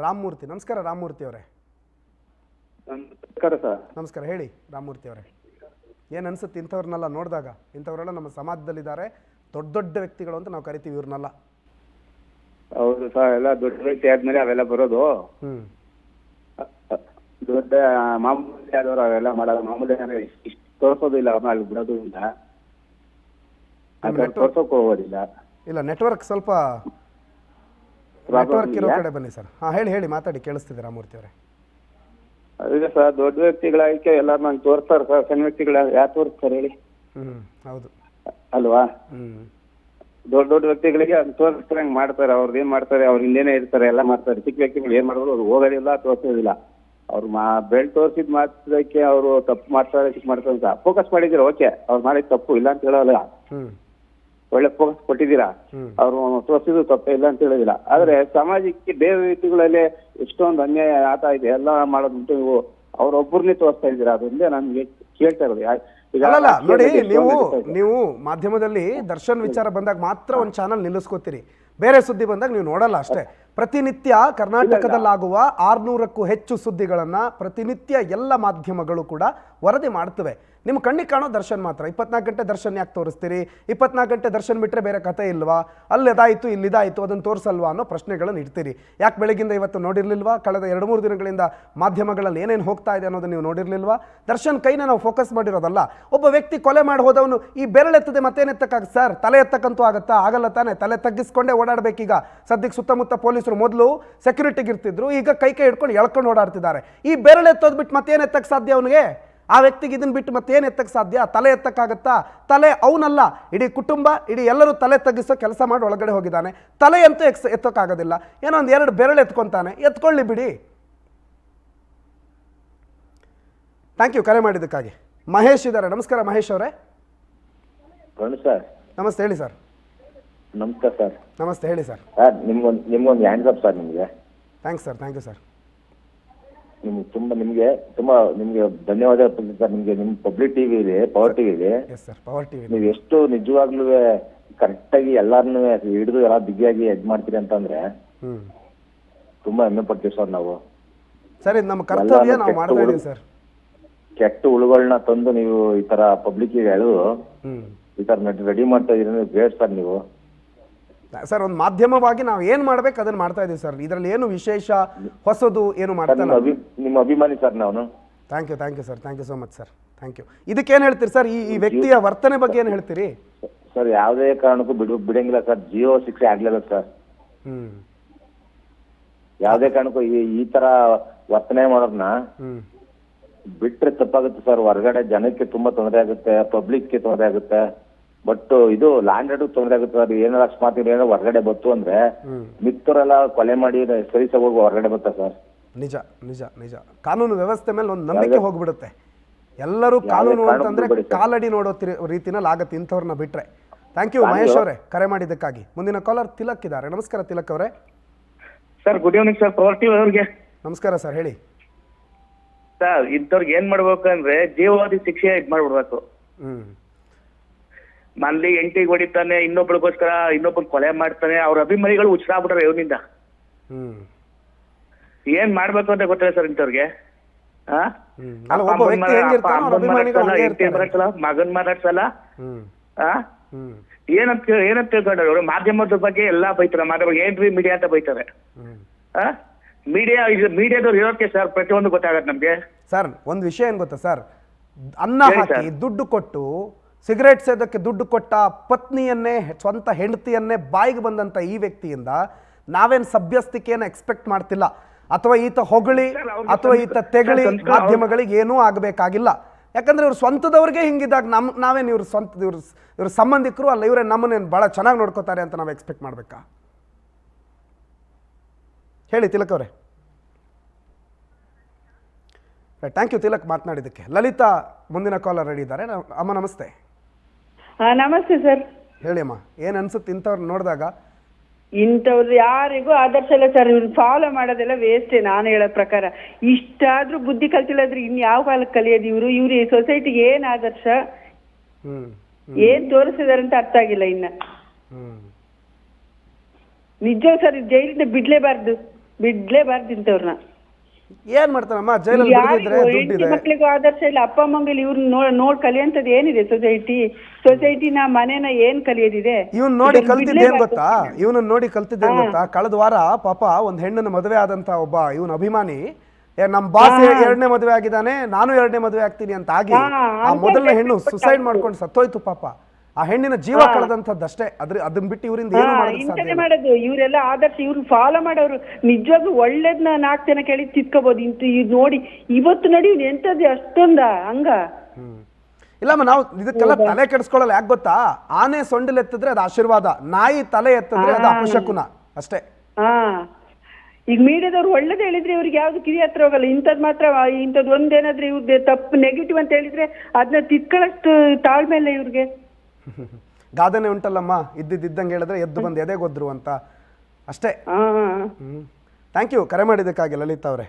ರಾಮಮೂರ್ತಿ. ನಮಸ್ಕಾರ ರಾಮಮೂರ್ತಿ ಅವರೇ. ನಮಸ್ಕಾರ ಸರ್. ನಮಸ್ಕಾರ, ಹೇಳಿ ರಾಮಮೂರ್ತಿ ಅವರೇ. ಏನು ಅನ್ಸುತ್ತೆ ಇಂಥವ್ರನ್ನೆಲ್ಲ ನೋಡಿದಾಗ? ಇಂಥವರೆಲ್ಲ ನಮ್ಮ ಸಮಾಜದಲ್ಲಿದ್ದಾರೆ, ದೊಡ್ಡ ದೊಡ್ಡ ವ್ಯಕ್ತಿಗಳು ಅಂತ ನಾವು ಕರಿತೀವಿ ಇವ್ರನ್ನೆಲ್ಲ. ಹೌದು ಸರ್, ಎಲ್ಲ ದೊಡ್ಡ ವ್ಯಕ್ತಿ ಆದ್ಮೇಲೆ ಅವೆಲ್ಲ ಬರೋದು. ದೊಡ್ಡ ಮಾಮೂಲಿ ಆದವರು ಅವೆಲ್ಲ ಮಾಡಲ್ಲ. ಮಾಮೂಲಿ ಇಷ್ಟು ತೋರ್ಸೋದು ಇಲ್ಲ, ಅವ್ರನ್ನ ಅಲ್ಲಿ ಬಿಡೋದು ಇಲ್ಲ, ತೋರ್ಸೋಕ್ ಹೋಗೋದಿಲ್ಲ. ಇಲ್ಲ, ನೆಟ್ವರ್ಕ್ ಸ್ವಲ್ಪ ನೆಟ್ವರ್ಕ್ ಇರೋ ಕಡೆ ಬನ್ನಿ ಸರ್. ಹೇಳಿ ಹೇಳಿ, ಮಾತಾಡಿ, ಕೇಳಿಸ್ತಿದೆ ರಾಮಮೂರ್ತಿ ಅವರೇ. ಅದೇ ಸರ್, ದೊಡ್ಡ ವ್ಯಕ್ತಿಗಳಾಗಿ ಎಲ್ಲಾರು ನಂಗೆ ತೋರಿಸ್ತಾರೆ ಸರ್. ಸಣ್ಣ ವ್ಯಕ್ತಿಗಳ ಯಾರು ತೋರಿಸ್ತಾರೆ ಹೇಳಿ? ಹೌದು ಅಲ್ವಾ? ದೊಡ್ಡ ದೊಡ್ಡ ವ್ಯಕ್ತಿಗಳಿಗೆ ತೋರಿಸ್ತಾರೆ, ಹಂಗೆ ಮಾಡ್ತಾರೆ. ಅವ್ರದ್ದು ಏನ್ ಮಾಡ್ತಾರೆ, ಅವ್ರ ಹಿಂದೇನೆ ಇರ್ತಾರೆ, ಎಲ್ಲ ಮಾಡ್ತಾರೆ. ಚಿಕ್ಕ ವ್ಯಕ್ತಿಗಳು ಏನ್ ಮಾಡೋದು, ಅವ್ರು ಹೋಗೋದಿಲ್ಲ, ತೋರಿಸೋದಿಲ್ಲ. ಅವ್ರು ಬೆಳ್ ತೋರಿಸಿದ್ ಮಾತ್ರಕ್ಕೆ ಅವರು ತಪ್ಪು ಮಾಡ್ತಾರೆ, ಚಿಕ್ಕ ಮಾಡ್ತಾರೆ ಅಂತ ಫೋಕಸ್ ಮಾಡಿದಿರ, ಓಕೆ, ಅವ್ರು ಮಾಡಿದ ತಪ್ಪು ಇಲ್ಲ ಅಂತ ಹೇಳೋಲ್ಲ. ಒಳ್ಳೆ ಫೋಕಸ್ ಕೊಟ್ಟಿದ್ದೀರಾ, ಅವ್ರು ತೋರಿಸಿದ್ರು ತಪ್ಪೇ ಇಲ್ಲ ಅಂತ ಹೇಳೋದಿಲ್ಲ. ಆದ್ರೆ ಸಮಾಜಕ್ಕೆ ಬೇರೆ ರೀತಿಗಳಲ್ಲಿ ಎಷ್ಟೊಂದು ಅನ್ಯಾಯ ಆಗ್ತಾ ಇದೆ, ಎಲ್ಲ ಮಾಡೋದು ನೀವು ಅವ್ರೊಬ್ಬರನ್ನೇ ತೋರಿಸ್ತಾ ಇದ್ದೀರಾ. ಅದೊಂದೇ ನನ್ಗೆ ಕೇಳ್ತಾ ಇರೋದು. ಅಲ್ಲ ನೋಡಿ, ನೀವು ಮಾಧ್ಯಮದಲ್ಲಿ ದರ್ಶನ್ ವಿಚಾರ ಬಂದಾಗ ಮಾತ್ರ ಒಂದು ಚಾನಲ್ ನಿಲ್ಲಿಸ್ಕೋತೀರಿ, ಬೇರೆ ಸುದ್ದಿ ಬಂದಾಗ ನೀವು ನೋಡಲ್ಲ ಅಷ್ಟೇ. ಪ್ರತಿನಿತ್ಯ ಕರ್ನಾಟಕದಲ್ಲಾಗುವ 600ಕ್ಕೂ ಹೆಚ್ಚು ಸುದ್ದಿಗಳನ್ನ ಪ್ರತಿನಿತ್ಯ ಎಲ್ಲ ಮಾಧ್ಯಮಗಳು ಕೂಡ ವರದಿ ಮಾಡ್ತವೆ. ನಿಮ್ಮ ಕಣ್ಣಿಗೆ ಕಾಣೋ ದರ್ಶನ್ ಮಾತ್ರ. 24 ಗಂಟೆ ದರ್ಶನ್ ಯಾಕೆ ತೋರಿಸ್ತೀರಿ? 24 ಗಂಟೆ ದರ್ಶನ್ ಬಿಟ್ಟರೆ ಬೇರೆ ಕತೆ ಇಲ್ವಾ? ಅಲ್ಲಿದಾಯಿತು ಇಲ್ಲಿದಾಯಿತು ಅದನ್ನು ತೋರಿಸಲ್ವಾ ಅನ್ನೋ ಪ್ರಶ್ನೆಗಳನ್ನು ಇಡ್ತೀರಿ. ಯಾಕೆ ಬೆಳಗಿಂದ ಇವತ್ತು ನೋಡಿರ್ಲಿಲ್ವಾ? ಕಳೆದ 2-3 ದಿನಗಳಿಂದ ಮಾಧ್ಯಮಗಳಲ್ಲಿ ಏನೇನು ಹೋಗ್ತಾ ಇದೆ ಅನ್ನೋದನ್ನು ನೀವು ನೋಡಿರ್ಲಿಲ್ವಾ? ದರ್ಶನ್ ಕೈನ ನಾವು ಫೋಕಸ್ ಮಾಡಿರೋದಲ್ಲ. ಒಬ್ಬ ವ್ಯಕ್ತಿ ಕೊಲೆ ಮಾಡಿ ಹೋದವನು ಈ ಬೆರಳೆತ್ತದೆ ಮತ್ತೇನೆತ್ತಕ್ಕಾಗ ಸರ್? ತಲೆ ಎತ್ತಕ್ಕಂತೂ ಆಗುತ್ತಾ? ಆಗಲ್ಲ ತಾನೆ. ತಲೆ ತಗ್ಗಿಸ್ಕೊಂಡೇ ಓಡಾಡಬೇಕೀಗ. ಸದ್ಯಕ್ಕೆ ಸುತ್ತಮುತ್ತ ಪೊಲೀಸರು ಮೊದಲು ಸೆಕ್ಯೂರಿಟಿಗೆ ಇರ್ತಿದ್ರು, ಈಗ ಕೈ ಹಿಡ್ಕೊಂಡು ಎಳ್ಕೊಂಡು ಓಡಾಡ್ತಿದ್ದಾರೆ. ಈ ಬೆರಳೆತ್ತೋದು ಬಿಟ್ಟು ಮತ್ತೇನು ಎತ್ತಕ್ಕೆ ಸಾಧ್ಯ ಅವನಿಗೆ? ಆ ವ್ಯಕ್ತಿಗೆ ಇದನ್ನ ಬಿಟ್ಟು ಮತ್ತೇನು ಎತ್ತಕ್ಕೆ ಸಾಧ್ಯ? ತಲೆ ಎತ್ತಕ್ಕಾಗತ್ತಾ? ತಲೆ ಅವನಲ್ಲ, ಇಡೀ ಕುಟುಂಬ, ಇಡೀ ಎಲ್ಲರೂ ತಲೆ ತಗ್ಗಿಸೋ ಕೆಲಸ ಮಾಡಿ ಒಳಗಡೆ ಹೋಗಿದ್ದಾನೆ. ತಲೆ ಅಂತೂ ಎತ್ತಕ್ಕಾಗೋದಿಲ್ಲ, ಏನೋ ಒಂದು 2 ಬೆರಳು ಎತ್ಕೊಂತಾನೆ, ಎತ್ಕೊಳ್ಳಿ ಬಿಡಿ. ಥ್ಯಾಂಕ್ ಯು ಕರೆ ಮಾಡಿದ್ದಕ್ಕಾಗಿ. ಮಹೇಶ್ ಇದ್ದಾರೆ. ನಮಸ್ಕಾರ ಮಹೇಶ್ ಅವರೇ. ಸರ್ ನಮಸ್ತೆ, ಹೇಳಿ ಸರ್. ನಮಸ್ಕಾರ ಸರ್. ನಮಸ್ತೆ, ಹೇಳಿ ಸರ್. ಸರ್ ನಿಮ್ಗೊಂದು ಹ್ಯಾಂಡ್ಸ್ ಅಪ್ ಸರ್. ನಿಮಗೆ thanks sir. Thank you sir. ನಿಮ್ಗೆ ತುಂಬಾ ಧನ್ಯವಾದ ಸರ್. ನಿಮ್ಗೆ ನಿಮ್ ಪಬ್ಲಿಕ್ ಟಿವಿ ಇದೆ, ಪವರ್ ಟಿವಿ ಇದೆ. ಪವರ್ ಟಿವಿ ನೀವು ಎಷ್ಟು ನಿಜವಾಗ್ಲೂ ಕರೆಕ್ಟ್ ಆಗಿ ಎಲ್ಲಾರನ್ನೂ ಹಿಡಿದು ಎಲ್ಲ ಬಿಗಿಯಾಗಿ ಎಡ್ ಮಾಡ್ತೀರಿ ಅಂತಂದ್ರೆ ತುಂಬಾ ಹೆಮ್ಮೆ ಪಡ್ತೀವಿ ಸರ್ ನಾವು. ಸರ್, ಇದು ನಮ್ಮ ಕರ್ತವ್ಯ, ನಾವು ಮಾಡ್ತಾ ಇದೀವಿ ಸರ್. ಕೆಟ್ಟ ಹುಳುಗಳನ್ನ ತಂದು ನೀವು ಈ ತರ ಪಬ್ಲಿಕ್ ಎಳೆದು ಈ ತರ ರೆಡಿ ಮಾಡ್ತಾ ಇದೀರಿ, ಗ್ರೇಟ್ ಸರ್ ನೀವು. ಸರ್, ಒಂದು ಮಾಧ್ಯಮವಾಗಿ ನಾವು ಏನು ಮಾಡ್ಬೇಕು ಅದನ್ನ ಮಾಡ್ತಾ ಇದೀವಿ ಸರ್. ಇದರಲ್ಲಿ ಏನು ವಿಶೇಷ ಹೊಸದು ಏನು ಮಾಡ್ತಾ ಇಲ್ಲ. ನಿಮ್ಮ ಅಭಿಮಾನಿ ಸರ್ ನಾವು. Thank you sir. Thank you so much sir. Thank you. ಇದಕ್ಕೇನು ಹೇಳ್ತೀರಿ ಸರ್? ಈ ವ್ಯಕ್ತಿಯ ವರ್ತನೆ ಬಗ್ಗೆ ಏನು ಹೇಳ್ತೀರಿ ಸರ್? ಯಾವುದೇ ಕಾರಣಕ್ಕೂ ಬಿಡಂಗಿಲ್ಲ ಸರ್. ಜಿಯೋ ಶಿಕ್ಷೆ ಆಗ್ಲೇಬೇಕು ಸರ್. ಯಾವುದೇ ಕಾರಣಕ್ಕೂ ಈ ತರ ವರ್ತನೆ ಮಾಡೋದನ್ನ ಬಿಟ್ರೆ ತಪ್ಪಾಗುತ್ತೆ ಸರ್. ಹೊರಗಡೆ ಜನಕ್ಕೆ ತುಂಬಾ ತೊಂದರೆ ಆಗುತ್ತೆ, ಪಬ್ಲಿಕ್ಗೆ ತೊಂದರೆ ಆಗುತ್ತೆ. ಬಟ್ ಇದು ಲ್ಯಾಂಡ್ ತೊಂದರೆ ಆಗುತ್ತೆ ಸರ್. ಏನಾರ ಅಕಸ್ಮಾತ್ ಏನಾರ ಹೊರಗಡೆ ಬತ್ತು ಅಂದ್ರೆ ಮಿತ್ತರೆಲ್ಲ ಕೊಲೆ ಮಾಡಿ ಸರಿಸೋಗಿ ಹೊರಗಡೆ ಬತ್ತ ಸರ್. ನಿಜ ನಿಜ ನಿಜ. ಕಾನೂನು ವ್ಯವಸ್ಥೆ ಮೇಲೆ ಒಂದು ನಂಬಿಕೆ ಹೋಗ್ಬಿಡುತ್ತೆ. ಎಲ್ಲರೂ ಕಾನೂನು ಅಂತಂದ್ರೆ ಕಾಲಡಿ ನೋಡೋ ರೀತಿನಲ್ಲಿ ಆಗತ್ತೆ ಇಂಥವ್ರನ್ನ ಬಿಟ್ರೆ. ಥ್ಯಾಂಕ್ ಯು ಮಹೇಶ್ ಅವರೇ ಕರೆ ಮಾಡಿದ್ದಕ್ಕಾಗಿ. ಮುಂದಿನ ಕಾಲರ್ ತಿಲಕ್ ಇದ್ದಾರೆ. ನಮಸ್ಕಾರ ತಿಲಕ್ ಅವರೇ. Sir, good evening sir. Power TV ಅವ್ರಿಗೆ ನಮಸ್ಕಾರ ಸರ್, ಹೇಳಿ ಸರ್. ಇಂಥವ್ರಿಗೆ ಏನ್ ಮಾಡ್ಬೇಕಂದ್ರೆ ಜೀವಾವಧಿ ಶಿಕ್ಷೆ ಮಾಡ್ಬಿಡ್ಬೇಕು. ಮನ್ಲಿ ಎಂಟಿಗೆ ಹೊಡಿತಾನೆ, ಇನ್ನೊಬ್ಳಿಗೋಸ್ಕರ ಇನ್ನೊಬ್ಬನ್ ಕೊಲೆ ಮಾಡ್ತಾನೆ. ಅವ್ರ ಅಭಿಮಾನಿಗಳು ಹುಚ್ಚಾಗ್ಬಿಟ್ರೆ ಇವನಿಂದ ಏನ್ ಮಾಡ್ಬೇಕು ಅಂತ ಗೊತ್ತಿಲ್ಲ ಸರ್ ಇಂಥವ್ರಿಗೆ. ಮಗನ್ ಮಾತಾಡ್ಸಲ್ಲ. ಏನಂತ ತಿಳ್ಕೊಂಡ್ರೆ ಅವ್ರು ಮಾಧ್ಯಮದ ಬಗ್ಗೆ ಎಲ್ಲಾ ಬೈತಾರೆ. ಮಾಧ್ಯಮ ಏನ್ರಿ ಮೀಡಿಯಾ ಅಂತ ಬೈತಾರೆ. ಮೀಡಿಯಾದವ್ರು ಇರೋಕೆ ಸರ್ ಪ್ರತಿಯೊಂದು ಗೊತ್ತಾಗತ್ತೆ ನಮ್ಗೆ. ಸರ್, ಒಂದು ವಿಷಯ ಏನ್ ಗೊತ್ತಾ ಸರ್? ಅನ್ನ ಹಾಕಿ ದುಡ್ಡು ಕೊಟ್ಟು ಸಿಗರೇಟ್ ಸೇದಕ್ಕೆ ದುಡ್ಡು ಕೊಟ್ಟ ಪತ್ನಿಯನ್ನೇ, ಸ್ವಂತ ಹೆಂಡತಿಯನ್ನೇ ಬಾಯಿಗೆ ಬಂದಂತ ಈ ವ್ಯಕ್ತಿಯಿಂದ ನಾವೇನ್ ಸಭ್ಯಸ್ತಿಕೆಯನ್ನು ಎಕ್ಸ್ಪೆಕ್ಟ್ ಮಾಡ್ತಿಲ್ಲ. ಅಥವಾ ಈತ ಹೊಗಳಿ ಅಥವಾ ಈತ ತೆಗಳಿ ಮಾಧ್ಯಮಗಳಿಗೆ ಏನೂ ಆಗಬೇಕಾಗಿಲ್ಲ. ಯಾಕಂದ್ರೆ ಇವ್ರು ಸ್ವಂತದವ್ರಿಗೆ ಹಿಂಗಿದ್ದಾಗ ನಾವೇನು ಇವ್ರ ಸಂಬಂಧಿಕರು ಅಲ್ಲ, ಇವರೇ ನಮ್ಮನ್ನೇನು ಭಾಳ ಚೆನ್ನಾಗಿ ನೋಡ್ಕೋತಾರೆ ಅಂತ ನಾವು ಎಕ್ಸ್ಪೆಕ್ಟ್ ಮಾಡ್ಬೇಕಾ? ಹೇಳಿ ತಿಲಕ್ ಅವರೇ. ಥ್ಯಾಂಕ್ ಯು ತಿಲಕ್ ಮಾತನಾಡಿದ್ದಕ್ಕೆ. ಲಲಿತಾ ಮುಂದಿನ ಕಾಲರ್ ರೆಡಿ ಇದ್ದಾರೆ. ಅಮ್ಮ ನಮಸ್ತೆ. ನಮಸ್ತೆ ಸರ್. ಹೇಳಿ ಅಮ್ಮ, ಏನ್ ಅನ್ಸುತ್ತೆ ಇಂಥವ್ರು ನೋಡಿದಾಗ? ಇಂಥವ್ರು ಯಾರಿಗೂ ಆದರ್ಶ ಇಲ್ಲ ಸರ್. ಇವ್ರು ಫಾಲೋ ಮಾಡೋದೆಲ್ಲ ವೇಸ್ಟೇ. ನಾನು ಹೇಳೋ ಪ್ರಕಾರ ಇಷ್ಟಾದ್ರೂ ಬುದ್ಧಿ ಕಲ್ತಿಲ್ಲದ್ರೆ ಇನ್ ಯಾವ ಕಾಲಕ್ಕೆ ಕಲಿಯೋದು ಇವ್ರು? ಇವ್ರು ಈ ಸೊಸೈಟಿಗೆ ಏನ್ ಆದರ್ಶ, ಏನ್ ತೋರಿಸಿದಾರೆ ಅಂತ ಅರ್ಥ ಆಗಿಲ್ಲ ಇನ್ನ. ನಿಜ ಸರ್, ಜೈಲಿಂದ ಬಿಡ್ಲೇಬಾರ್ದು ಇಂಥವ್ರನ್ನ. ಏನ್ ಮಾಡ್ತಾನಮ್ಮ, ಜೈಲಲ್ಲಿ ಬಿಡದಿದ್ರೆ ಹೆಂಡತಿ ದುಡ್ಡಿದೆ. ಮಕ್ಳಿಗೂ ಆದರ್ಶ ಇಲ್ಲ, ಅಪ್ಪ ಅಮ್ಮಂಗೆ ಇವ್ರನ್ನ ನೋಡ್ ಕಲಿಯಂತದ್ ಏನಿದೆ? ಸೊಸೈಟಿನ ಮನೇನ ಏನ್ ಕಲಿಯೋದಿದೆ? ಇವನ್ ನೋಡಿ ಕಲ್ತಿದ್ದೇನ್ ಗೊತ್ತಾ, ಇವನನ್ನ ನೋಡಿ ಕಲ್ತಿದ್ದೇನ್ ಗೊತ್ತಾ, ಕಳೆದ ವಾರ ಪಾಪ ಒಂದ್ ಹೆಣ್ಣನ ಮದುವೆ ಆದಂತ ಒಬ್ಬ ಇವನ್ ಅಭಿಮಾನಿ, ನಮ್ ಬಾಸ್ ಎರಡನೇ ಮದುವೆ ಆಗಿದ್ದಾನೆ, ನಾನು ಎರಡನೇ ಮದುವೆ ಆಗ್ತೀನಿ ಅಂತ ಆಗಿ ಆ ಮೊದಲನೇ ಹೆಣ್ಣು ಸುಸೈಡ್ ಮಾಡ್ಕೊಂಡು ಸತ್ತೋಯ್ತು ಪಾಪ. ಆ ಹೆಣ್ಣಿನ ಜೀವ ಕಳೆದಂತದ್ದಷ್ಟೇ. ಅದನ್ನ ಬಿಟ್ಟು ಇವರಿಂದ ಏನು ಮಾಡೋದು ಸಾಧ್ಯ ಇಂಥದ್ದೇ ಇಲ್ಲ. ಮಾಡೋದು ಇವರೆಲ್ಲ ಆದರ್ಶ, ಇವ್ರನ್ನ ಫಾಲೋ ಮಾಡೋರು ನಿಜವಾಗ್ಲೂ ಒಳ್ಳೇದ್ನ 4 ಜನ ಕೇಳಿ ತಿತ್ಕೋಬಹುದು. ಇದು ನೋಡಿ ಇವತ್ತು ನೋಡಿ ಎಂತದ್ದು ಅಷ್ಟೊಂದ ಹಂಗ. ಇಲ್ಲಮ್ಮ, ನಾವು ಇದಕ್ಕೆಲ್ಲ ತಲೆ ಕೆಡಿಸ್ಕೊಳ್ಳಲ್ಲ. ಯಾಕೆ ಗೊತ್ತಾ, ಆನೆ ಸೊಂಡಿಲ್ ಎತ್ತಿದ್ರೆ ಅದು ಆಶೀರ್ವಾದ, ನಾಯಿ ತಲೆ ಎತ್ತಿದ್ರೆ ಅದು ಅಪಶಕುನ ಅಷ್ಟೇ. ಈಗ ಮೀಡಿಯಾದವ್ರು ಒಳ್ಳೇದು ಹೇಳಿದ್ರೆ ಇವ್ರಿಗೆ ಯಾವ್ದು ಕಿವಿ ಹತ್ರ ಹೋಗಲ್ಲ. ಇಂಥದ್ ಮಾತ್ರ ಇಂಥದ್ದು ಒಂದೇನಾದ್ರೆ ಇವ್ರದ್ದು ತಪ್ಪು ನೆಗೆಟಿವ್ ಅಂತ ಹೇಳಿದ್ರೆ ಅದನ್ನ ತಿತ್ಕೊಳ್ಳೋಷ್ಟು ತಾಳ್ಮೆ ಇಲ್ಲ ಇವ್ರಿಗೆ. ಗಾದೆನೇ ಉಂಟಲ್ಲಮ್ಮ, ಇದ್ದಂಗೆ ಹೇಳಿದ್ರೆ ಎದ್ದು ಬಂದು ಎದೆಗೊದ್ರು ಅಂತ ಅಷ್ಟೇ. ಥ್ಯಾಂಕ್ ಯು ಕರೆ ಮಾಡಿದ್ದಕ್ಕಾಗಿ ಲಲಿತಾ ಅವರೇ.